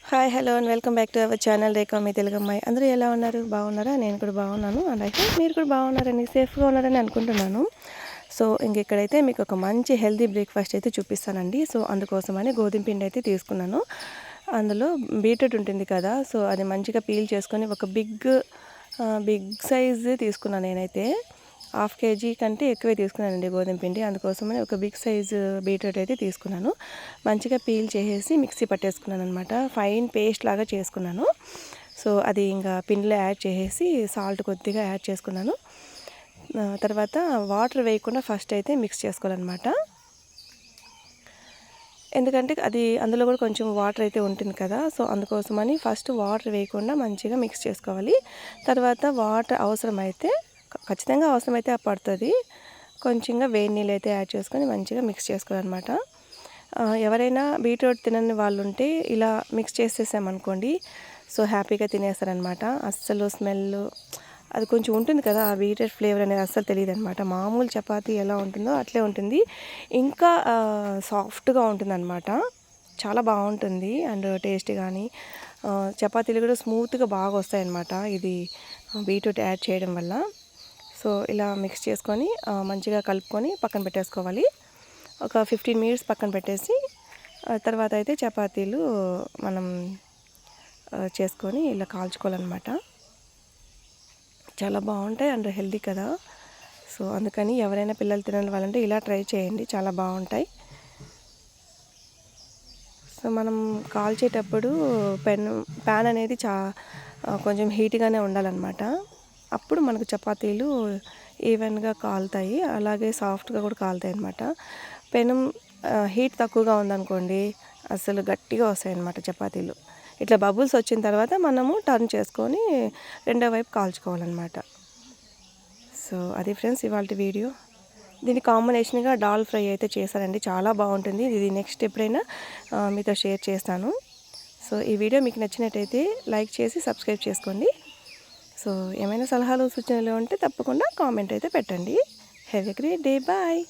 Hi hello and welcome back to our channel Rekha మీ తెలుగు అమ్మాయి. అందరూ ఎలా ఉన్నారు? బాగున్నారా? నేను కూడా బాగున్నాను అండ్ అయితే మీరు కూడా బాగున్నారని సేఫ్గా ఉన్నారని అనుకుంటున్నాను. సో ఇక్కడైతే మీకు ఒక మంచి హెల్తీ బ్రేక్ఫాస్ట్ అయితే చూపిస్తానండి. సో అందుకోసమని గోధుమ పిండి అయితే తీసుకున్నాను. అందులో బీట్రూట్ ఉంటుంది కదా, సో అది మంచిగా పీల్ చేసుకొని ఒక బిగ్ సైజ్ తీసుకున్నాను నేనైతే. 1/2 kg కంటే ఎక్కువే తీసుకున్నానండి గోధుమ పిండి. అందుకోసమని ఒక బిగ్ సైజు బీట్రూట్ అయితే తీసుకున్నాను. మంచిగా పీల్ చేసేసి మిక్సీ పట్టేసుకున్నాను అనమాట. ఫైన్ పేస్ట్ లాగా చేసుకున్నాను. సో అది ఇంకా పిండిలో యాడ్ చేసేసి సాల్ట్ కొద్దిగా యాడ్ చేసుకున్నాను. తర్వాత వాటర్ వేయకుండా ఫస్ట్ అయితే మిక్స్ చేసుకోవాలన్నమాట. ఎందుకంటే అది అందులో కూడా కొంచెం వాటర్ అయితే ఉంటుంది కదా, సో అందుకోసమని ఫస్ట్ వాటర్ వేయకుండా మంచిగా మిక్స్ చేసుకోవాలి. తర్వాత వాటర్ అవసరమైతే ఖచ్చితంగా అవసరమైతే పడుతుంది. కొంచెంగా వేడి నీళ్ళు అయితే యాడ్ చేసుకొని మంచిగా మిక్స్ చేసుకోవాలన్నమాట. ఎవరైనా బీట్రూట్ తినని వాళ్ళు ఉంటే ఇలా మిక్స్ చేసేసామనుకోండి, సో హ్యాపీగా తినేస్తారనమాట. అస్సలు స్మెల్ అది కొంచెం ఉంటుంది కదా, ఆ బీట్రూట్ ఫ్లేవర్ అనేది అస్సలు తెలియదు అనమాట. మామూలు చపాతీ ఎలా ఉంటుందో అట్లే ఉంటుంది, ఇంకా సాఫ్ట్గా ఉంటుందన్నమాట. చాలా బాగుంటుంది అండ్ టేస్ట్ కానీ చపాతీలు కూడా స్మూత్గా బాగా వస్తాయన్నమాట ఇది బీట్రూట్ యాడ్ చేయడం వల్ల. సో ఇలా మిక్స్ చేసుకొని మంచిగా కలుపుకొని పక్కన పెట్టేసుకోవాలి. ఒక 15 మినిట్స్ పక్కన పెట్టేసి తర్వాత అయితే చపాతీలు మనం చేసుకొని ఇలా కాల్చుకోవాలన్నమాట. చాలా బాగుంటాయి అండ్ హెల్దీ కదా, సో అందుకని ఎవరైనా పిల్లలు తినని వాళ్ళంటే ఇలా ట్రై చేయండి, చాలా బాగుంటాయి. సో మనం కాల్చేటప్పుడు ప్యాన్ అనేది కొంచెం హీట్గానే ఉండాలన్నమాట. అప్పుడు మనకు చపాతీలు ఈవెన్గా కాలుతాయి, అలాగే సాఫ్ట్గా కూడా కాలుతాయి అన్నమాట. పెనం హీట్ తక్కువగా ఉందనుకోండి అసలు గట్టిగా వస్తాయి అన్నమాట చపాతీలు. ఇట్లా బబుల్స్ వచ్చిన తర్వాత మనము టర్న్ చేసుకొని రెండో వైపు కాల్చుకోవాలన్నమాట. సో అది ఫ్రెండ్స్ ఇవాళ వీడియో. దీని కాంబినేషన్గా డాల్ ఫ్రై అయితే చేశానండి, చాలా బాగుంటుంది. ఇది నెక్స్ట్ ఎప్పుడైనా మీతో షేర్ చేస్తాను. సో ఈ వీడియో మీకు నచ్చినట్టయితే లైక్ చేసి సబ్స్క్రైబ్ చేసుకోండి. సో ఏమైనా సలహాలు సూచనలు ఉంటే తప్పకుండా కామెంట్ అయితే పెట్టండి. Have a great day, bye.